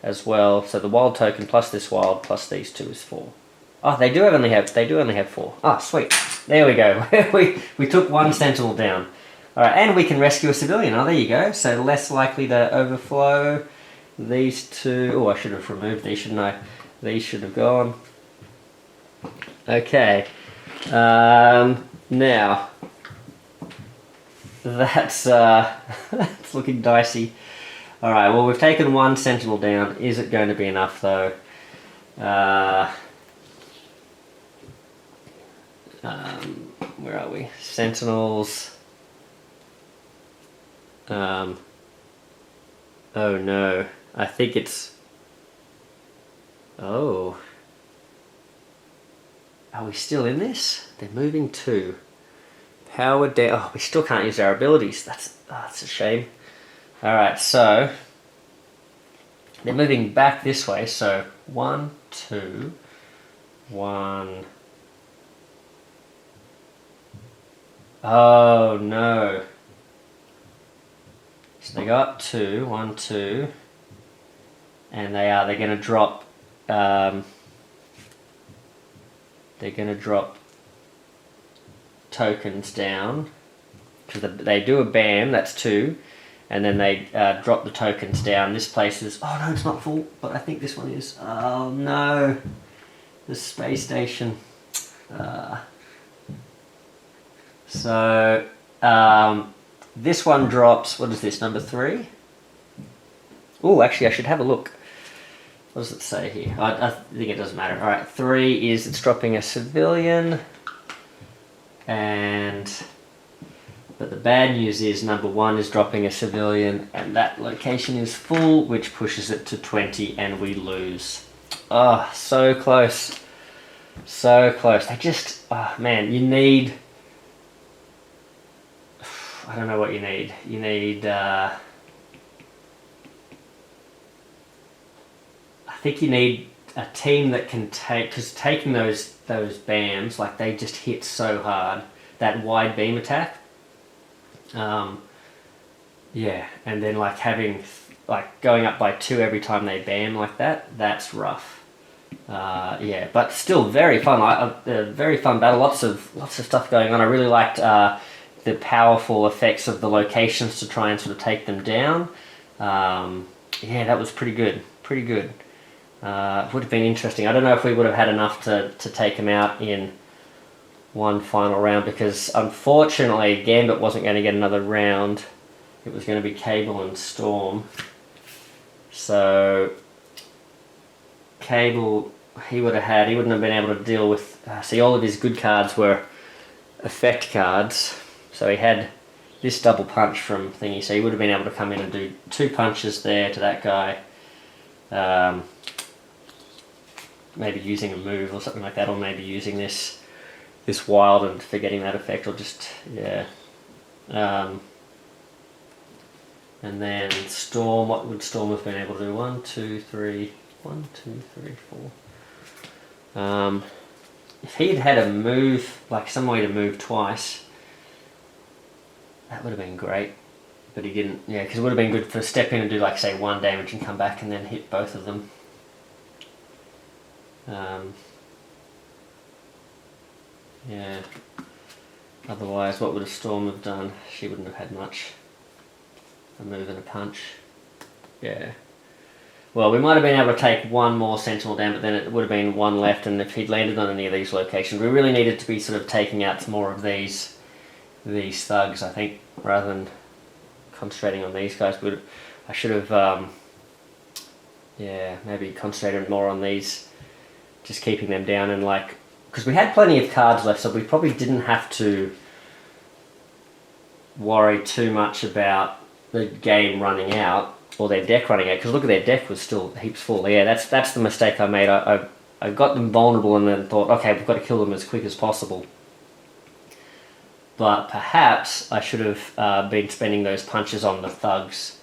A: as well. So the wild token plus this wild plus these 2 is 4. Oh, they do only have 4. Ah, sweet. There we go. we took 1 Sentinel down. Alright, and we can rescue a civilian. Oh, there you go. So less likely to overflow. These 2... Oh, I should have removed these, shouldn't I? These should have gone. Okay, now, that's that's looking dicey. Alright, well we've taken one Sentinel down. Is it going to be enough though? Where are we? Sentinels. Oh no, I think it's... Oh. Are we still in this? They're moving too. Power down. Oh, we still can't use our abilities. That's a shame. Alright, so they're moving back this way, so 1, 2, 1. Oh no. So they got 2, 1, 2, and they're gonna drop tokens down, because they do a BAM, that's 2, and then they drop the tokens down. This place is, oh no, it's not full, but I think this one is. Oh no, the space station. So this one drops, what is this, number 3? Oh, actually I should have a look. What does it say here? I think it doesn't matter. Alright, 3 is, it's dropping a civilian, but the bad news is number 1 is dropping a civilian, and that location is full, which pushes it to 20, and we lose. Oh, so close. So close. They just, oh man, you need, I don't know what you need. You need, I think you need a team that can take, because taking those BAMs, like they just hit so hard, that wide beam attack. Yeah, and then like having, like going up by 2 every time they BAM like that, that's rough. Yeah, but still very fun. Very fun battle. Lots of stuff going on. I really liked the powerful effects of the locations to try and sort of take them down. Yeah, that was pretty good. Pretty good. It would have been interesting. I don't know if we would have had enough to take him out in one final round, because unfortunately Gambit wasn't going to get another round. It was going to be Cable and Storm. So Cable, he wouldn't have been able to deal with, see, all of his good cards were effect cards. So he had this double punch from thingy, so he would have been able to come in and do 2 punches there to that guy. Maybe using a move or something like that, or maybe using this wild and forgetting that effect, or just, yeah. And then Storm, what would Storm have been able to do? 1, 2, 3, 1, 2, 3, 4. If he'd had a move, like some way to move twice, that would have been great. But he didn't, yeah, because it would have been good for step in and do, like, say, 1 damage and come back and then hit both of them. Yeah. Otherwise, what would a Storm have done? She wouldn't have had much. A move and a punch. Yeah. Well, we might have been able to take 1 more Sentinel down, but then it would have been 1 left, and if he'd landed on any of these locations, we really needed to be sort of taking out some more of these thugs, I think, rather than concentrating on these guys. I should have, yeah, maybe concentrated more on these, just keeping them down, and like, because we had plenty of cards left, so we probably didn't have to worry too much about the game running out, or their deck running out, because look at their deck was still heaps full. Yeah, that's the mistake I made. I got them vulnerable and then thought, okay, we've got to kill them as quick as possible. But perhaps I should have been spending those punches on the thugs,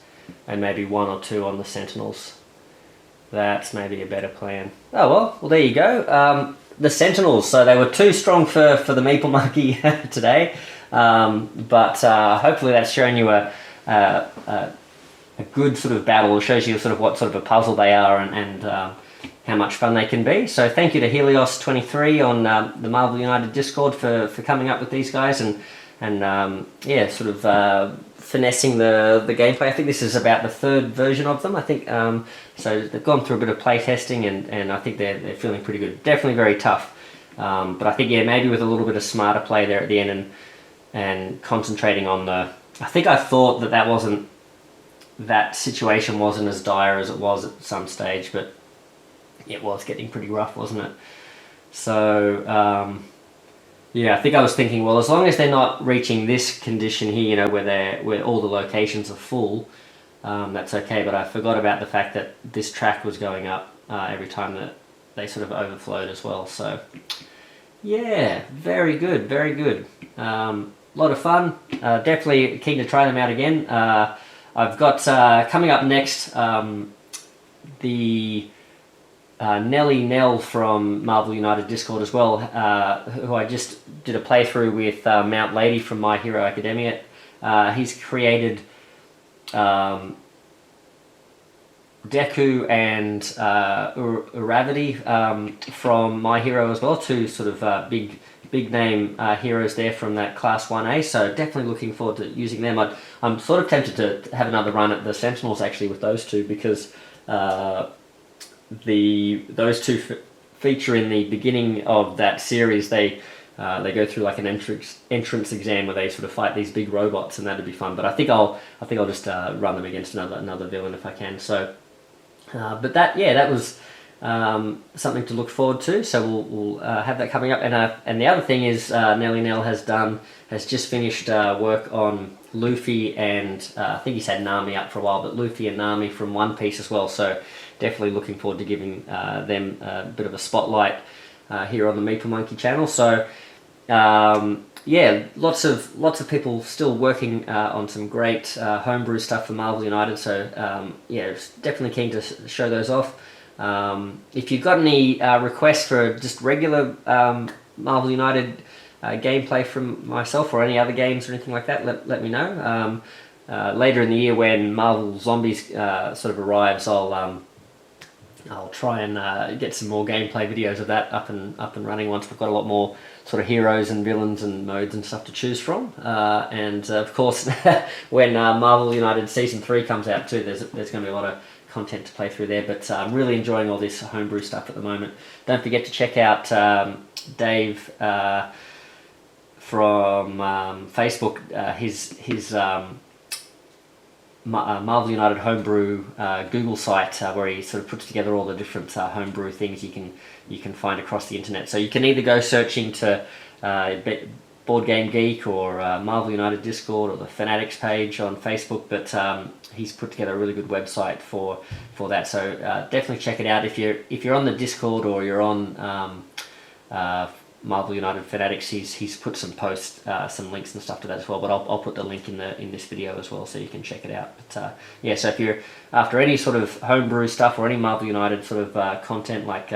A: and maybe 1 or 2 on the Sentinels. That's maybe a better plan. Oh well, there you go. The Sentinels, so they were too strong for the Meeple Monkey today, but hopefully that's shown you a good sort of battle. It shows you sort of what sort of a puzzle they are, and how much fun they can be. So thank you to Helios23 on the Marvel United Discord for coming up with these guys, and yeah, sort of finessing the gameplay. I think this is about the 3rd version of them, I think. So they've gone through a bit of play testing, and I think they're feeling pretty good. Definitely very tough, but I think, yeah, maybe with a little bit of smarter play there at the end, and concentrating on the I think I thought that situation wasn't as dire as it was at some stage, but it was getting pretty rough, wasn't it? So yeah, I think I was thinking, well, as long as they're not reaching this condition here, you know, where all the locations are full, that's okay. But I forgot about the fact that this track was going up every time that they sort of overflowed as well. So yeah, very good, very good. A lot of fun. Definitely keen to try them out again. I've got coming up next the Nelly Nell from Marvel United Discord as well, who I just did a playthrough with Mount Lady from My Hero Academia. He's created Deku and Uravity from My Hero as well, two sort of big name heroes there from that Class 1A, so definitely looking forward to using them. I'm sort of tempted to have another run at the Sentinels actually with those two, because those two feature in the beginning of that series. They go through like an entrance exam where they sort of fight these big robots, and that'd be fun. But I think I'll just run them against another villain if I can. So, but that was something to look forward to. So we'll have that coming up. And the other thing is Nelly Nell has just finished work on Luffy and I think he's had Nami up for a while, but Luffy and Nami from One Piece as well. So definitely looking forward to giving them a bit of a spotlight here on the Meeple Monkey channel. So yeah, lots of people still working on some great homebrew stuff for Marvel United. So yeah, definitely keen to show those off. If you've got any requests for just regular Marvel United gameplay from myself or any other games or anything like that, let me know. Later in the year when Marvel Zombies sort of arrives, I'll try and get some more gameplay videos of that up and running once we've got a lot more sort of heroes and villains and modes and stuff to choose from. And of course, when Marvel United Season 3 comes out too, there's going to be a lot of content to play through there. But I'm really enjoying all this homebrew stuff at the moment. Don't forget to check out Dave from Facebook, his Marvel United Homebrew Google site, where he sort of puts together all the different homebrew things you can find across the internet. So you can either go searching to Board Game Geek or Marvel United Discord or the Fanatics page on Facebook, but he's put together a really good website for that. So definitely check it out. If you're on the Discord or you're on Marvel United Fanatics, he's put some posts, some links and stuff to that as well. But I'll put the link in this video as well, so you can check it out. But yeah, so if you're after any sort of homebrew stuff or any Marvel United sort of content like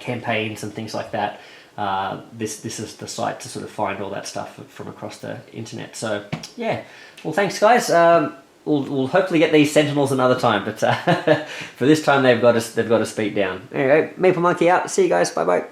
A: campaigns and things like that, this is the site to sort of find all that stuff from across the internet. So yeah, well, thanks guys. We'll hopefully get these Sentinels another time, but for this time they've got us beat down. Anyway, Meeple Monkey out. See you guys. Bye bye.